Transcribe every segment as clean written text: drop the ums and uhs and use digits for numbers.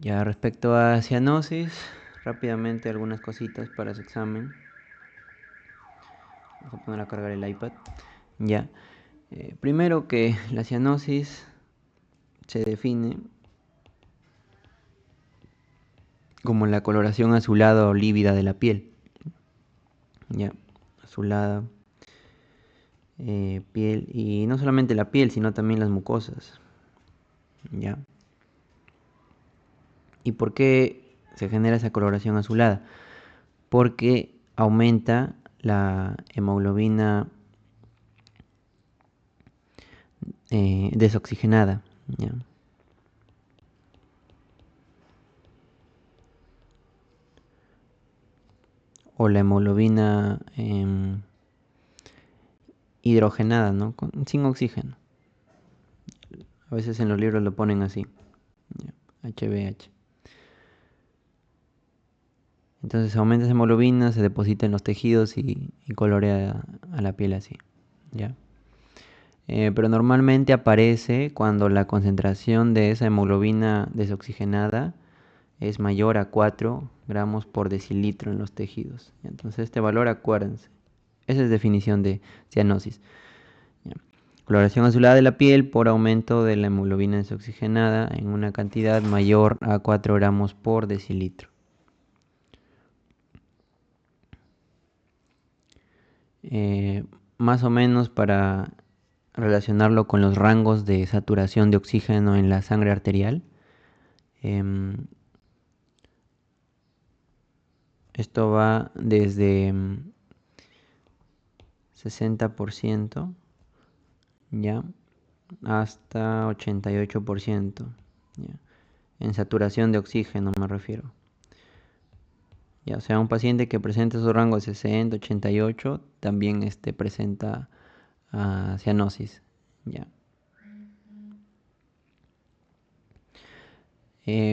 Ya respecto a cianosis, rápidamente algunas cositas para su examen. Vamos a poner a cargar el iPad. Ya. Primero que la cianosis se define como la coloración azulada o lívida de la piel. Ya, azulada, piel, y no solamente la piel, sino también las mucosas. Ya. ¿Y por qué se genera esa coloración azulada? Porque aumenta la hemoglobina desoxigenada. ¿Ya? O la hemoglobina hidrogenada, ¿no? Sin oxígeno. A veces en los libros lo ponen así. ¿Ya? HBH. Entonces aumenta esa hemoglobina, se deposita en los tejidos y colorea a la piel así. ¿Ya? Pero normalmente aparece cuando la concentración de esa hemoglobina desoxigenada es mayor a 4 gramos por decilitro en los tejidos. Entonces este valor, acuérdense. Esa es definición de cianosis. ¿Ya? Coloración azulada de la piel por aumento de la hemoglobina desoxigenada en una cantidad mayor a 4 gramos por decilitro. Más o menos para relacionarlo con los rangos de saturación de oxígeno en la sangre arterial. Esto va desde 60%, ¿ya? Hasta 88%, ¿ya? En saturación de oxígeno me refiero. Ya, o sea, un paciente que presenta esos rangos de 60, 88 también presenta cianosis. ¿Ya?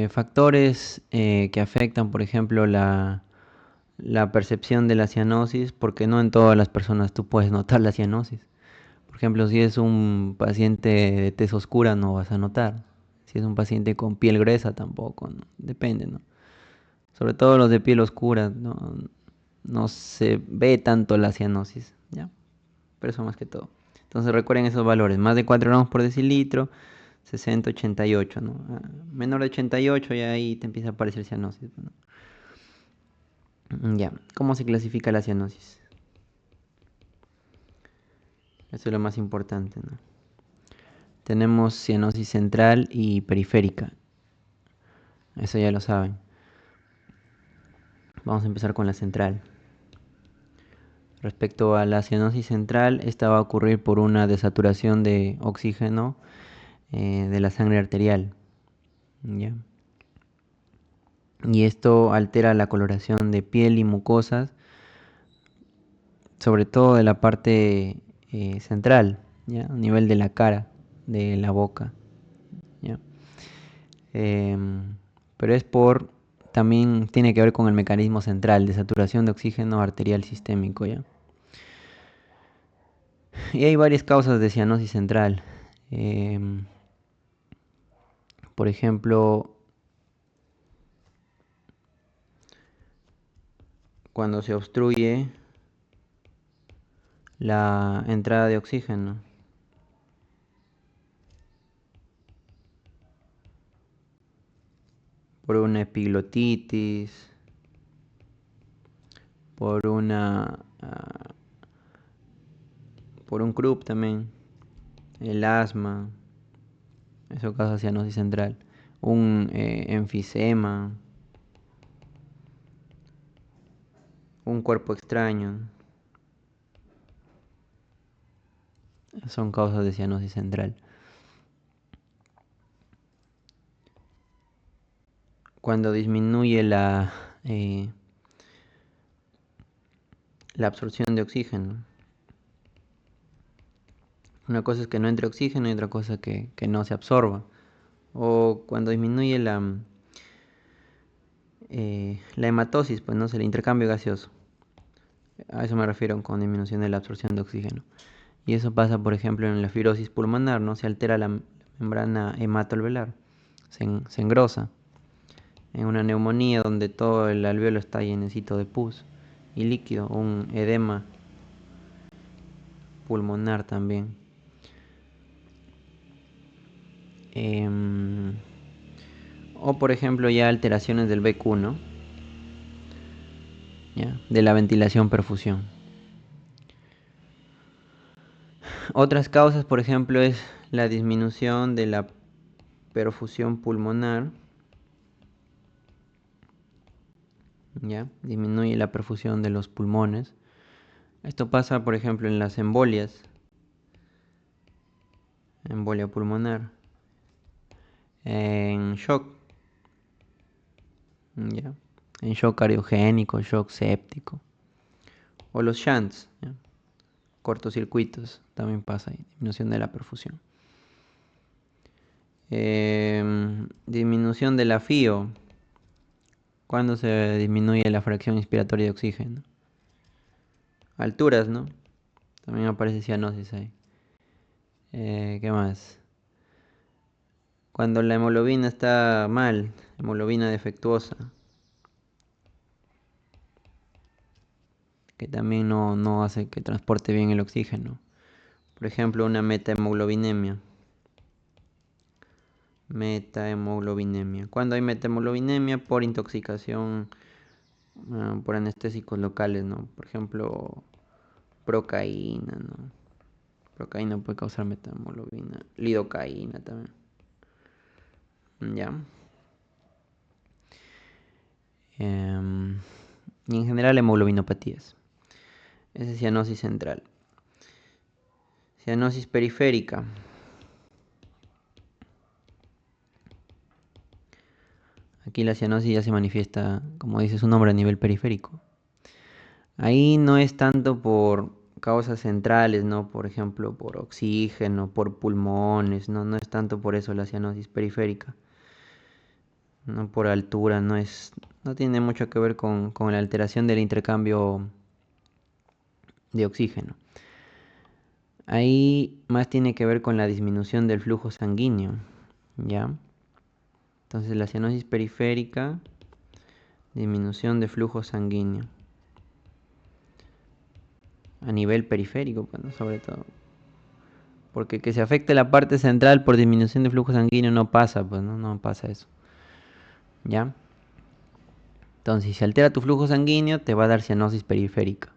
Factores que afectan, por ejemplo, la percepción de la cianosis, porque no en todas las personas tú puedes notar la cianosis. Por ejemplo, si es un paciente de tez oscura no vas a notar. Si es un paciente con piel gruesa tampoco, ¿no? Depende, ¿no? Sobre todo los de piel oscura, no se ve tanto la cianosis, ¿ya? Pero eso más que todo. Entonces recuerden esos valores, más de 4 gramos por decilitro, 60, 88, ¿no? Menor de 88 y ahí te empieza a aparecer cianosis, ¿no? Ya, ¿cómo se clasifica la cianosis? Eso es lo más importante, ¿no? Tenemos cianosis central y periférica. Eso ya lo saben. Vamos a empezar con la central. Respecto a la cianosis central, esta va a ocurrir por una desaturación de oxígeno de la sangre arterial. ¿Ya? Y esto altera la coloración de piel y mucosas, sobre todo de la parte central, ¿ya? A nivel de la cara, de la boca. ¿Ya? Pero es también tiene que ver con el mecanismo central de saturación de oxígeno arterial sistémico, ¿ya? Y hay varias causas de cianosis central. Por ejemplo, cuando se obstruye la entrada de oxígeno. Por una epiglotitis, por por un croup también, el asma, eso causa cianosis central, un enfisema, un cuerpo extraño, son causas de cianosis central. Cuando disminuye la absorción de oxígeno. Una cosa es que no entre oxígeno y otra cosa que no se absorba. O cuando disminuye la hematosis, pues no sé, el intercambio gaseoso. A eso me refiero con disminución de la absorción de oxígeno. Y eso pasa, por ejemplo, en la fibrosis pulmonar, ¿no? Se altera la membrana hematoalveolar, se engrosa. en una neumonía donde todo el alveolo está llenecito de pus y líquido, un edema pulmonar también. Em, o por ejemplo ya alteraciones del BQ, ¿no? ¿Ya? De la ventilación perfusión. Otras causas, por ejemplo, es la disminución de la perfusión pulmonar. ¿Ya? Disminuye la perfusión de los pulmones. Esto pasa, por ejemplo, en las embolias. Embolia pulmonar. En shock. ¿Ya? En shock cardiogénico, shock séptico. O los shunts, ¿ya? Cortocircuitos, también pasa ahí, disminución de la perfusión. Disminución de la FIO, cuando se disminuye la fracción inspiratoria de oxígeno. Alturas, ¿no? También aparece cianosis ahí. ¿Qué más? Cuando la hemoglobina está mal, hemoglobina defectuosa, que también no hace que transporte bien el oxígeno. Por ejemplo, una metahemoglobinemia. Metahemoglobinemia. Cuando hay metahemoglobinemia por intoxicación por anestésicos locales, ¿no? Por ejemplo, procaína, ¿no? Procaína puede causar metahemoglobina. Lidocaína también. Ya. Y en general hemoglobinopatías. Esa es cianosis central. Cianosis periférica. Aquí la cianosis ya se manifiesta, como dice su nombre, a nivel periférico. Ahí no es tanto por causas centrales, ¿no? Por ejemplo, por oxígeno, por pulmones, no es tanto por eso la cianosis periférica. No por altura, no tiene mucho que ver con la alteración del intercambio de oxígeno. Ahí más tiene que ver con la disminución del flujo sanguíneo, ¿ya? Entonces la cianosis periférica, disminución de flujo sanguíneo. A nivel periférico, bueno, sobre todo. Porque que se afecte la parte central por disminución de flujo sanguíneo no pasa, pues no pasa eso. ¿Ya? Entonces, si se altera tu flujo sanguíneo, te va a dar cianosis periférica.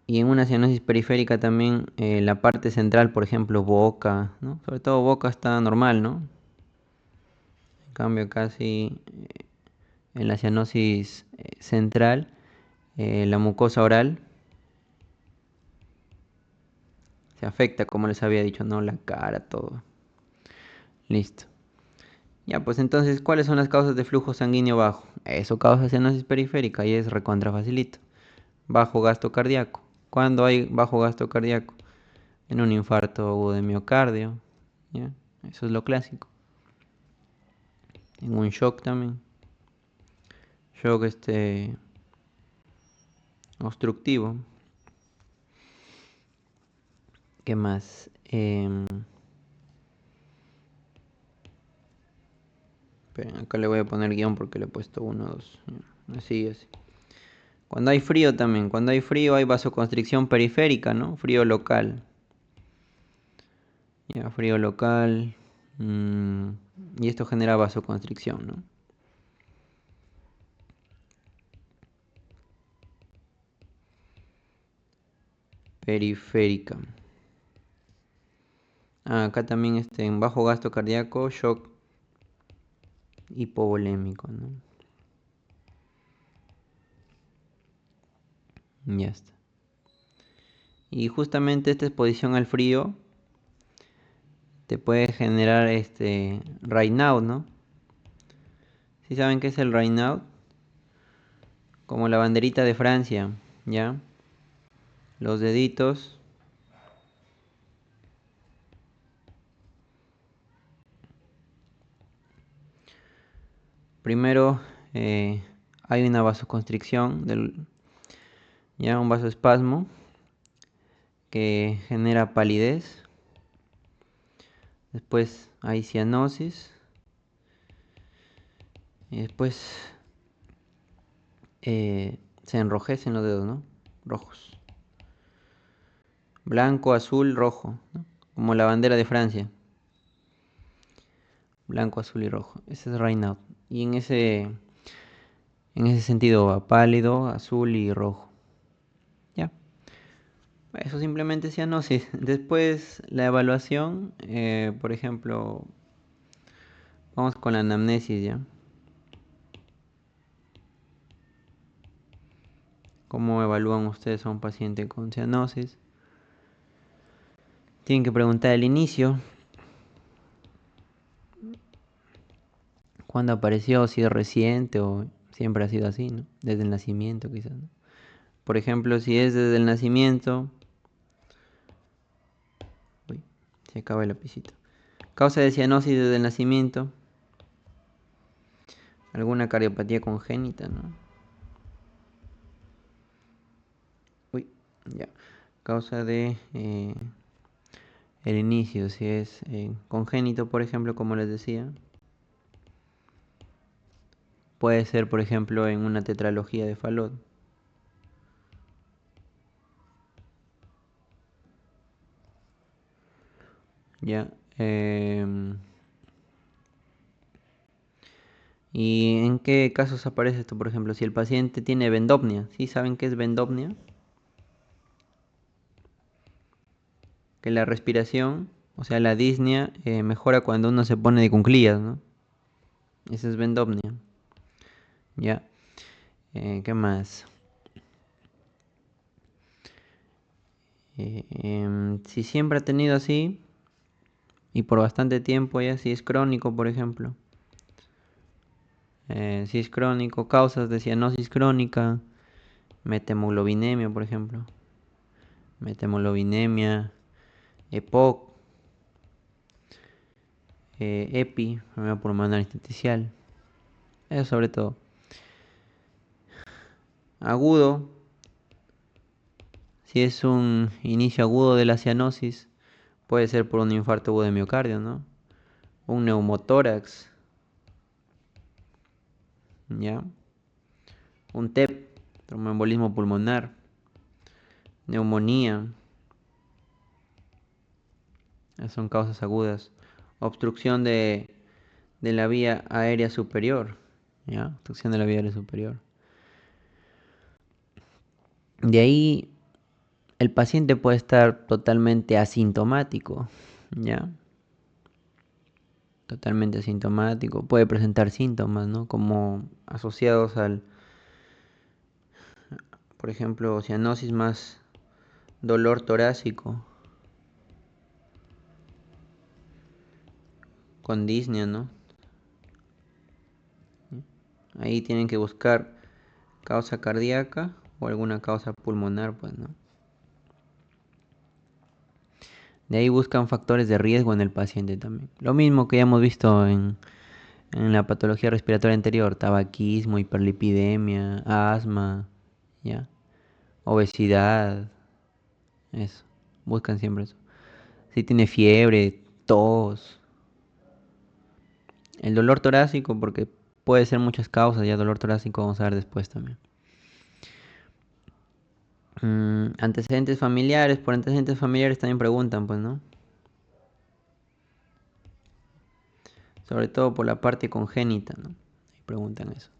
Y en una cianosis periférica también la parte central, por ejemplo, boca, ¿no? Sobre todo boca está normal, ¿no? En cambio, casi en la cianosis central, la mucosa oral se afecta, como les había dicho, ¿no? La cara, todo. Listo. Ya, pues entonces, ¿cuáles son las causas de flujo sanguíneo bajo? Eso causa cianosis periférica y es recontra facilito. Bajo gasto cardíaco. ¿Cuándo hay bajo gasto cardíaco? En un infarto agudo de miocardio. ¿Ya? Eso es lo clásico. En un shock también. Shock obstructivo. ¿Qué más? Esperen, acá le voy a poner guión porque le he puesto 1, 2. Así, así. Cuando hay frío también. Cuando hay frío hay vasoconstricción periférica, ¿no? Frío local. Ya, frío local. Y esto genera vasoconstricción, ¿no? Periférica. Acá también en bajo gasto cardíaco, shock hipovolémico, ¿no? Ya está. Y justamente esta exposición al frío te puede generar Raynaud, ¿no? ¿Sí saben qué es el Raynaud? Como la banderita de Francia, ¿ya? Los deditos. Primero hay una vasoconstricción, ya un vasoespasmo que genera palidez. Después hay cianosis. Y después se enrojecen los dedos, ¿no? Rojos. Blanco, azul, rojo, ¿no? Como la bandera de Francia. Blanco, azul y rojo. Ese es Raynaud. Y en ese sentido va pálido, azul y rojo. Ya. Eso simplemente es cianosis. Después la evaluación, por ejemplo, vamos con la anamnesis ya. ¿Cómo evalúan ustedes a un paciente con cianosis? Tienen que preguntar el inicio. ¿Cuándo apareció? Si es reciente o siempre ha sido así, ¿no? Desde el nacimiento quizás, ¿no? Por ejemplo, si es desde el nacimiento... Uy, se acaba el lapicito. Causa de cianosis desde el nacimiento. Alguna cardiopatía congénita, ¿no? Uy, ya. Causa de... el inicio, si es congénito, por ejemplo, como les decía. Puede ser, por ejemplo, en una tetralogía de Fallot. Ya. ¿Y en qué casos aparece esto? Por ejemplo, si el paciente tiene vendopnia. ¿Sí saben qué es vendopnia? Que la respiración, o sea, la disnea, mejora cuando uno se pone de cuclillas, ¿no? Esa es vendopnia. Ya. ¿Qué más? Si siempre ha tenido así y por bastante tiempo ya, si es crónico, por ejemplo. Si es crónico, causas de cianosis crónica, metemoglobinemia, por ejemplo. Metemoglobinemia, EPOC, EPI, enfermedad pulmonar intersticial. Eso sobre todo. Agudo, si es un inicio agudo de la cianosis, puede ser por un infarto agudo de miocardio, ¿no? Un neumotórax, ¿ya? Un TEP, tromboembolismo pulmonar, neumonía, esas son causas agudas. Obstrucción de la vía aérea superior, ¿ya? Obstrucción de la vía aérea superior. De ahí el paciente puede estar totalmente asintomático, ¿ya? Totalmente asintomático. Puede presentar síntomas, ¿no? Como asociados al, por ejemplo, cianosis más dolor torácico, con disnea, ¿no? Ahí tienen que buscar causa cardíaca o alguna causa pulmonar, pues, ¿no? De ahí buscan factores de riesgo en el paciente también. Lo mismo que ya hemos visto en la patología respiratoria anterior, tabaquismo, hiperlipidemia, asma, ¿ya? Obesidad, eso. Buscan siempre eso. Si tiene fiebre, tos, el dolor torácico, porque puede ser muchas causas, ya dolor torácico vamos a ver después también. Antecedentes familiares, por antecedentes familiares también preguntan, pues, ¿no? Sobre todo por la parte congénita, ¿no? Ahí preguntan eso.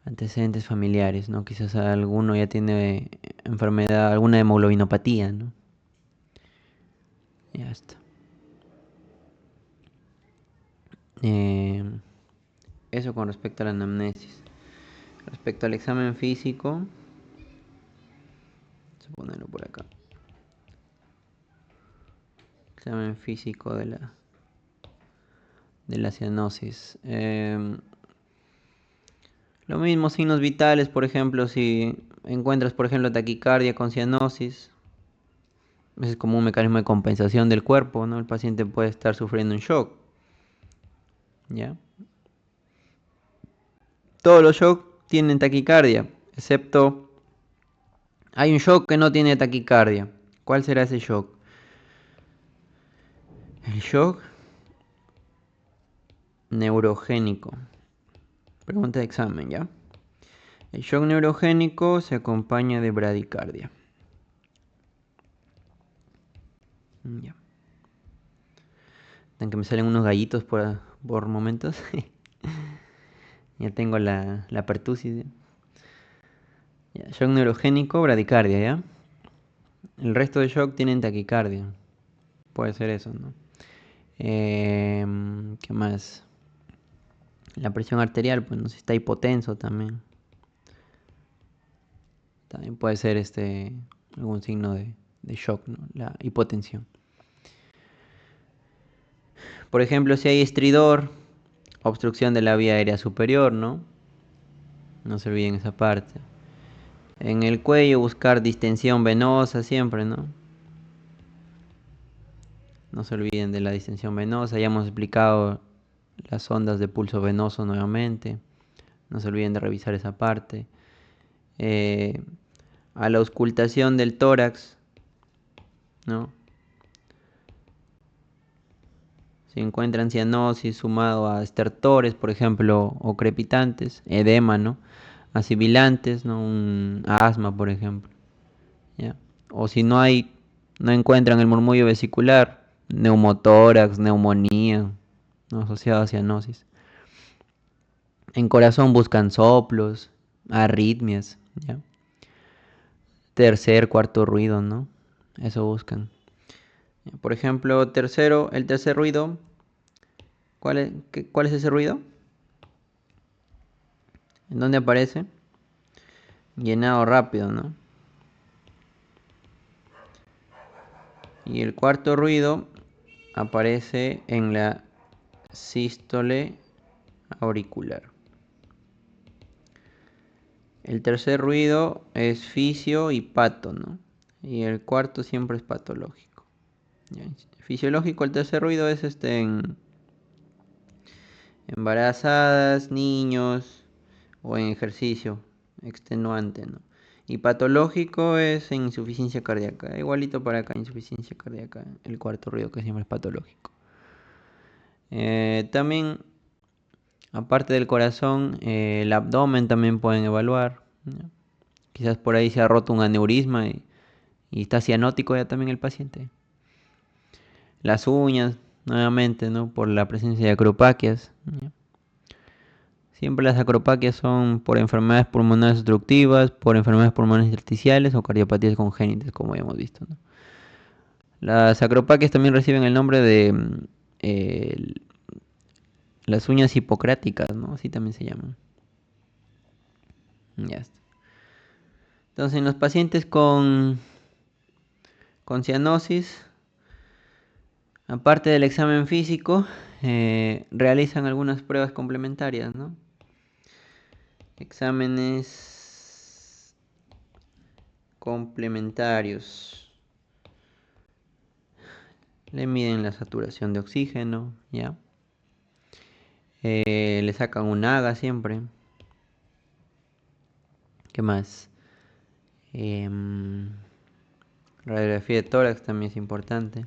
Antecedentes familiares, ¿no? Quizás alguno ya tiene enfermedad, alguna hemoglobinopatía, ¿no? Ya está. Eh, Eso con respecto a la anamnesis. Respecto al examen físico, vamos a ponerlo por acá. Examen físico de la cianosis. Lo mismo, signos vitales, por ejemplo, si encuentras, por ejemplo, taquicardia con cianosis, es como un mecanismo de compensación del cuerpo, ¿no? El paciente puede estar sufriendo un shock, ¿ya? Todos los shocks tienen taquicardia, excepto hay un shock que no tiene taquicardia. ¿Cuál será ese shock? Shock neurogénico. Pregunta de examen, ¿ya? El shock neurogénico se acompaña de bradicardia. Ya. Aunque me salen unos gallitos por momentos. Ya tengo la pertusis. Ya, shock neurogénico, bradicardia, ¿ya? El resto de shock tienen taquicardia. Puede ser eso, ¿no? ¿Qué más? La presión arterial, pues no sé si está hipotenso también. También puede ser algún signo de shock, ¿no? La hipotensión. Por ejemplo, si hay estridor, obstrucción de la vía aérea superior, ¿no? No se olviden esa parte. En el cuello buscar distensión venosa siempre, ¿no? No se olviden de la distensión venosa. Ya hemos explicado las ondas de pulso venoso nuevamente. No se olviden de revisar esa parte. A la auscultación del tórax, ¿no? Si encuentran cianosis sumado a estertores, por ejemplo, o crepitantes, edema, ¿no? A sibilantes, ¿no? Un asma, por ejemplo. ¿Ya? O si no encuentran el murmullo vesicular, neumotórax, neumonía, ¿no? Asociado a cianosis. En corazón buscan soplos, arritmias, ¿ya? Tercer, cuarto ruido, ¿no? Eso buscan. Por ejemplo, el tercer ruido, ¿cuál es ese ruido? ¿En dónde aparece? Llenado rápido, ¿no? Y el cuarto ruido aparece en la sístole auricular. El tercer ruido es fisio y pato, ¿no? Y el cuarto siempre es patológico. ¿Ya? Fisiológico, el tercer ruido es en embarazadas, niños o en ejercicio extenuante, ¿no? Y patológico es en insuficiencia cardíaca. Igualito para acá, insuficiencia cardíaca, el cuarto ruido que siempre es patológico. También, aparte del corazón, el abdomen también pueden evaluar, ¿no? Quizás por ahí se ha roto un aneurisma y está cianótico ya también el paciente. Las uñas, nuevamente, ¿no? Por la presencia de acropaquias, ¿no? Siempre las acropaquias son por enfermedades pulmonares obstructivas, por enfermedades pulmonares intersticiales o cardiopatías congénitas, como ya hemos visto, ¿no? Las acropaquias también reciben el nombre de eh, las uñas hipocráticas, ¿no? Así también se llaman. Ya está. Entonces, en los pacientes con cianosis, aparte del examen físico, realizan algunas pruebas complementarias, ¿no? Exámenes complementarios. Le miden la saturación de oxígeno, ¿ya? Le sacan un AGA siempre. ¿Qué más? Radiografía de tórax también es importante,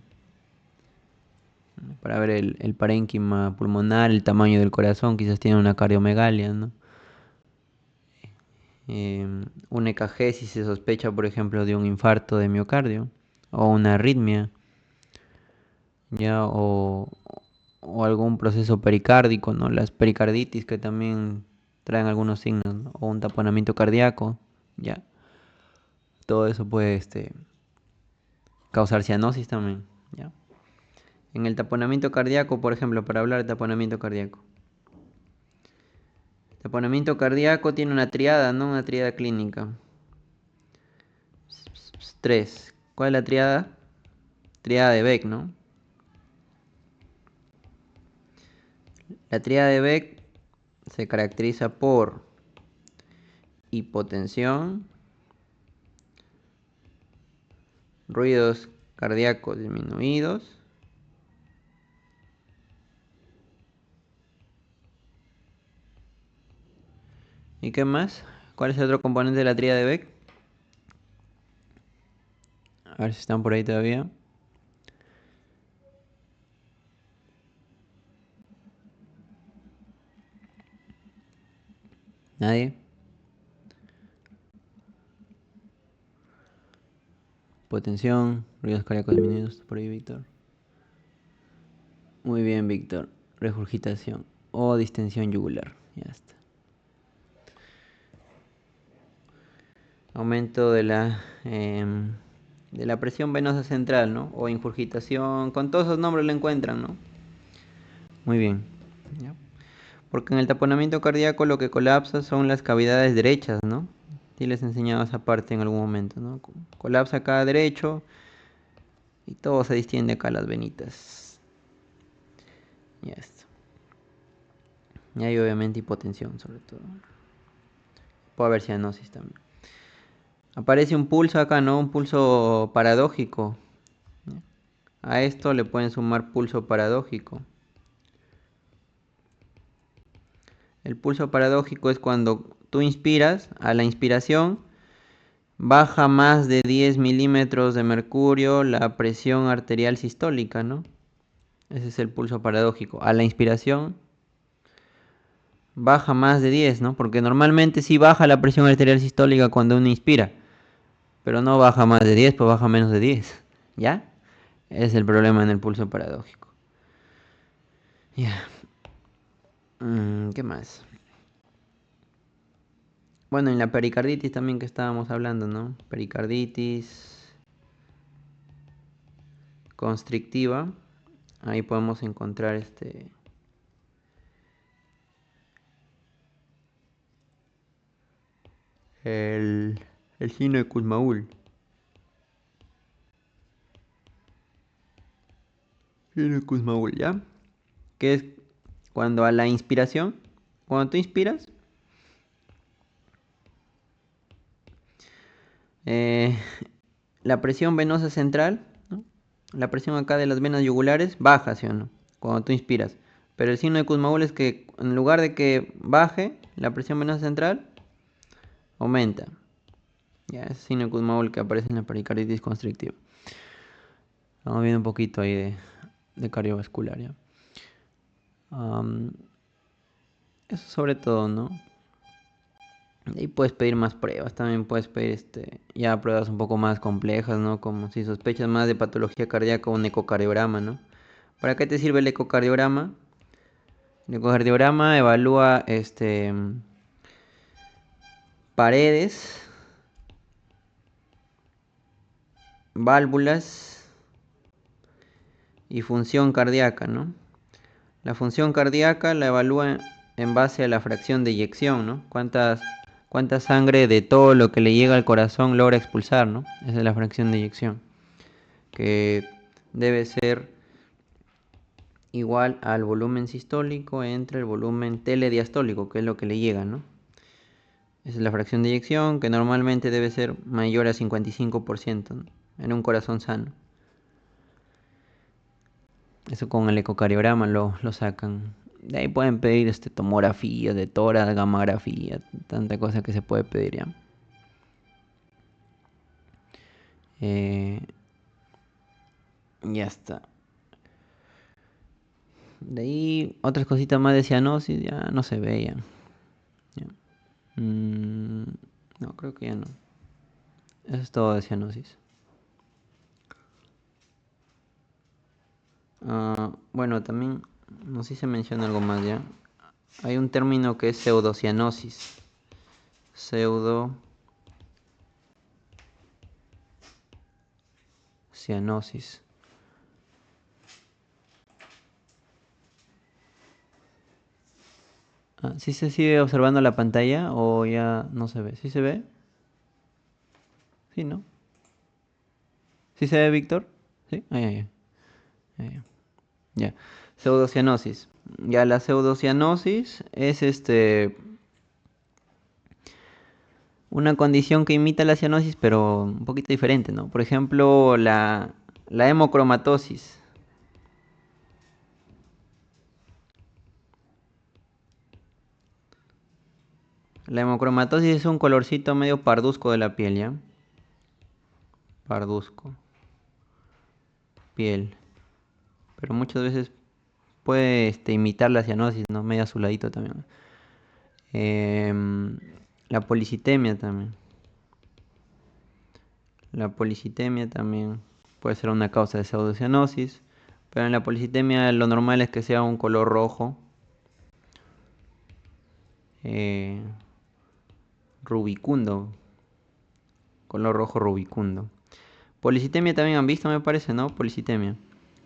¿no? Para ver el parénquima pulmonar, el tamaño del corazón, quizás tiene una cardiomegalia, ¿no? Un EKG si se sospecha, por ejemplo, de un infarto de miocardio o una arritmia, ¿ya? O algún proceso pericárdico, ¿no? Las pericarditis que también traen algunos signos, ¿no? O un taponamiento cardíaco, ¿ya? Todo eso puede causar cianosis también, ¿ya? En el taponamiento cardíaco, por ejemplo, para hablar de taponamiento cardíaco. El taponamiento cardíaco tiene una triada, ¿no? Una triada clínica. 3. ¿Cuál es la triada? Triada de Beck, ¿no? La triada de Beck se caracteriza por hipotensión, ruidos cardíacos disminuidos ¿y qué más? ¿Cuál es el otro componente de la tríada de Beck? A ver si están por ahí todavía. ¿Nadie? Hipotensión, ruidos cardíacos disminuidos. Por ahí, Víctor. Muy bien, Víctor. Regurgitación o distensión yugular. Ya está. Aumento de la presión venosa central, ¿no? O ingurgitación. Con todos esos nombres lo encuentran, ¿no? Muy bien. ¿Ya? Porque en el taponamiento cardíaco lo que colapsa son las cavidades derechas, ¿no? Sí les he enseñado esa parte en algún momento, ¿no? Colapsa acá derecho y todo se distiende acá las venitas. Ya está. Y hay obviamente hipotensión sobre todo. Puede haber cianosis también. Aparece un pulso acá, ¿no? Un pulso paradójico. A esto le pueden sumar pulso paradójico. El pulso paradójico es cuando tú inspiras, a la inspiración baja más de 10 milímetros de mercurio la presión arterial sistólica, ¿no? Ese es el pulso paradójico. A la inspiración baja más de 10, ¿no? Porque normalmente sí baja la presión arterial sistólica cuando uno inspira, pero no baja más de 10, pues baja menos de 10, ¿ya? Ese es el problema en el pulso paradójico. Ya. ¿Qué más? Bueno, en la pericarditis también que estábamos hablando, ¿no? Pericarditis constrictiva. Ahí podemos encontrar el signo de Kussmaul. Signo de Kussmaul, ¿ya? Que es cuando a la inspiración, cuando tú inspiras, eh, la presión venosa central, ¿no? La presión acá de las venas yugulares baja, ¿sí o no? Cuando tú inspiras. Pero el signo de Kussmaul es que en lugar de que baje la presión venosa central, aumenta. Ya, es el signo de Kussmaul que aparece en la pericarditis constrictiva. Vamos viendo un poquito ahí de cardiovascular, ¿ya? Eso sobre todo, ¿no? Y puedes pedir más pruebas, también puedes pedir ya pruebas un poco más complejas, ¿no? Como si sospechas más de patología cardíaca, un ecocardiograma, ¿no? ¿Para qué te sirve el ecocardiograma? El ecocardiograma evalúa paredes, válvulas y función cardíaca, ¿no? La función cardíaca la evalúa en base a la fracción de eyección, ¿no? Cuánta sangre de todo lo que le llega al corazón logra expulsar, ¿no? Esa es la fracción de eyección, que debe ser igual al volumen sistólico entre el volumen telediastólico, que es lo que le llega, ¿no? Esa es la fracción de eyección, que normalmente debe ser mayor a 55%, ¿no? En un corazón sano. Eso con el ecocardiograma lo sacan. De ahí pueden pedir tomografía de tórax, gammagrafía, tanta cosa que se puede pedir ya. Eh, ya está. De ahí otras cositas más de cianosis ya no se veían. Ya. No, creo que ya no. Eso es todo de cianosis. Bueno, también, no sé si se menciona algo más ya. Hay un término que es pseudocianosis. Pseudocianosis. ¿Sí se sigue observando la pantalla o ya no se ve? ¿Sí se ve? Sí, ¿no? ¿Sí se ve, Víctor? Sí. Ya. Ya. Pseudocianosis. Ya, la pseudocianosis es una condición que imita la cianosis, pero un poquito diferente, ¿no? Por ejemplo, la hemocromatosis. La hemocromatosis es un colorcito medio parduzco de la piel, ¿ya? Parduzco. Piel. Pero muchas veces puede imitar la cianosis, ¿no? Medio azuladito también. Em, la policitemia también. La policitemia también puede ser una causa de pseudocianosis, pero en la policitemia lo normal es que sea un color rojo, eh, rubicundo, color rojo rubicundo. Policitemia también han visto, me parece, ¿no? Policitemia.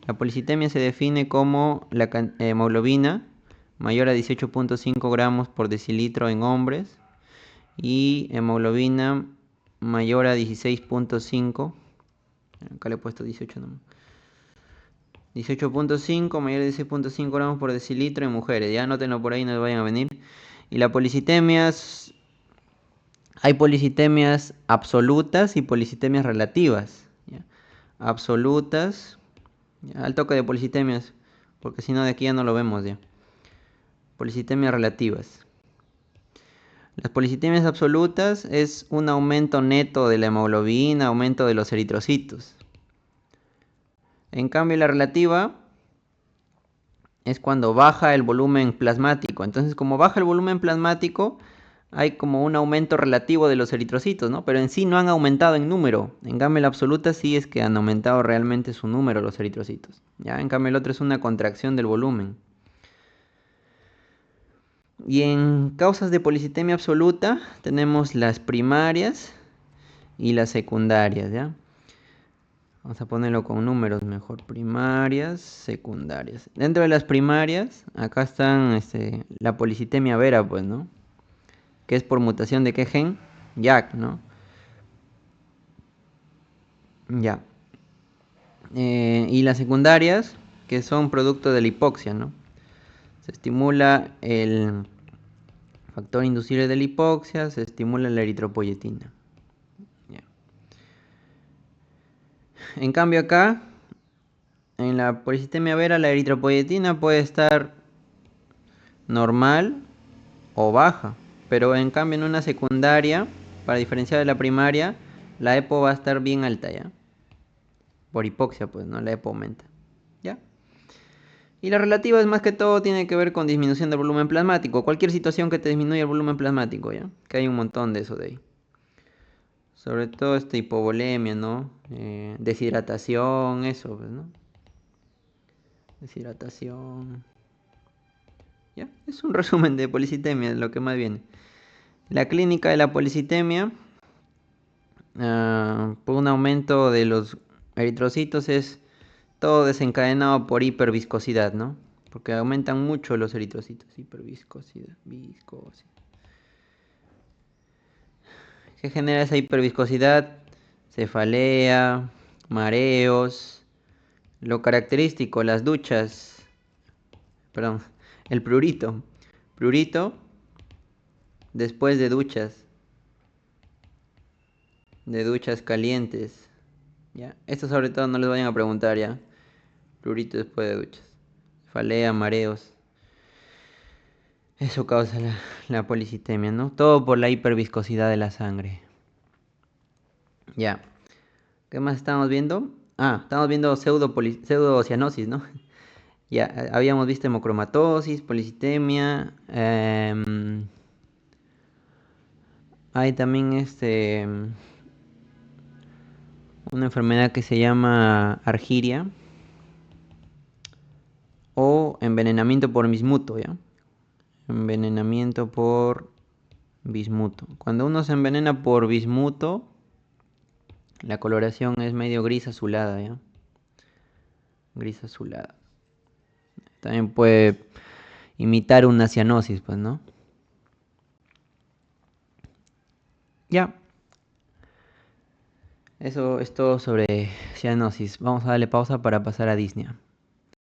La policitemia se define como la hemoglobina mayor a 18.5 gramos por decilitro en hombres y hemoglobina mayor a 16.5. Acá le he puesto 18 nomás. 18.5 mayor a 16.5 gramos por decilitro en mujeres. Ya anótenlo por ahí, no vayan a venir. Y la policitemia, hay policitemias absolutas y policitemias relativas. ¿Ya? Absolutas, ya, al toque de policitemias, porque si no de aquí ya no lo vemos ya. Policitemias relativas. Las policitemias absolutas es un aumento neto de la hemoglobina, aumento de los eritrocitos. En cambio la relativa es cuando baja el volumen plasmático. Entonces, como baja el volumen plasmático, hay como un aumento relativo de los eritrocitos, ¿no? Pero en sí no han aumentado en número. En cambio, la absoluta sí es que han aumentado realmente su número los eritrocitos. ¿Ya? En cambio, el otro es una contracción del volumen. Y en causas de policitemia absoluta tenemos las primarias y las secundarias, ¿ya? Vamos a ponerlo con números mejor. Primarias, secundarias. Dentro de las primarias, acá están la policitemia vera, pues, ¿no? Que es por mutación de qué gen? YAC, ¿no? Ya. Y las secundarias, que son producto de la hipoxia, ¿no? Se estimula el factor inducible de la hipoxia, se estimula la eritropoyetina. Ya. En cambio acá, en la policitemia vera, la eritropoyetina puede estar normal o baja. Pero en cambio en una secundaria, para diferenciar de la primaria, la EPO va a estar bien alta, ¿ya? Por hipoxia, pues, ¿no? La EPO aumenta, ¿ya? Y la relativa es más que todo tiene que ver con disminución del volumen plasmático. Cualquier situación que te disminuya el volumen plasmático, ¿ya? Que hay un montón de eso de ahí. Sobre todo hipovolemia, ¿no? Deshidratación, eso, pues, ¿no? Deshidratación. ¿Ya? Es un resumen de policitemia, lo que más viene. La clínica de la policitemia, por un aumento de los eritrocitos, es todo desencadenado por hiperviscosidad, ¿no? Porque aumentan mucho los eritrocitos. Hiperviscosidad, viscosidad. ¿Qué genera esa hiperviscosidad? Cefalea, mareos. Lo característico, las duchas. Perdón, el prurito. Prurito después de duchas. De duchas calientes. ¿Ya? Esto sobre todo no les vayan a preguntar ya. Prurito después de duchas. Cefalea, mareos. Eso causa la policitemia, ¿no? Todo por la hiperviscosidad de la sangre. Ya. ¿Qué más estamos viendo? Estamos viendo pseudocianosis, ¿no? Ya, habíamos visto hemocromatosis, policitemia. Hay también una enfermedad que se llama argiria o envenenamiento por bismuto, ¿ya? Envenenamiento por bismuto. Cuando uno se envenena por bismuto, la coloración es medio gris azulada, ¿ya? Gris azulada. También puede imitar una cianosis, pues, ¿no? Ya. Eso es todo sobre cianosis. Vamos a darle pausa para pasar a Disney.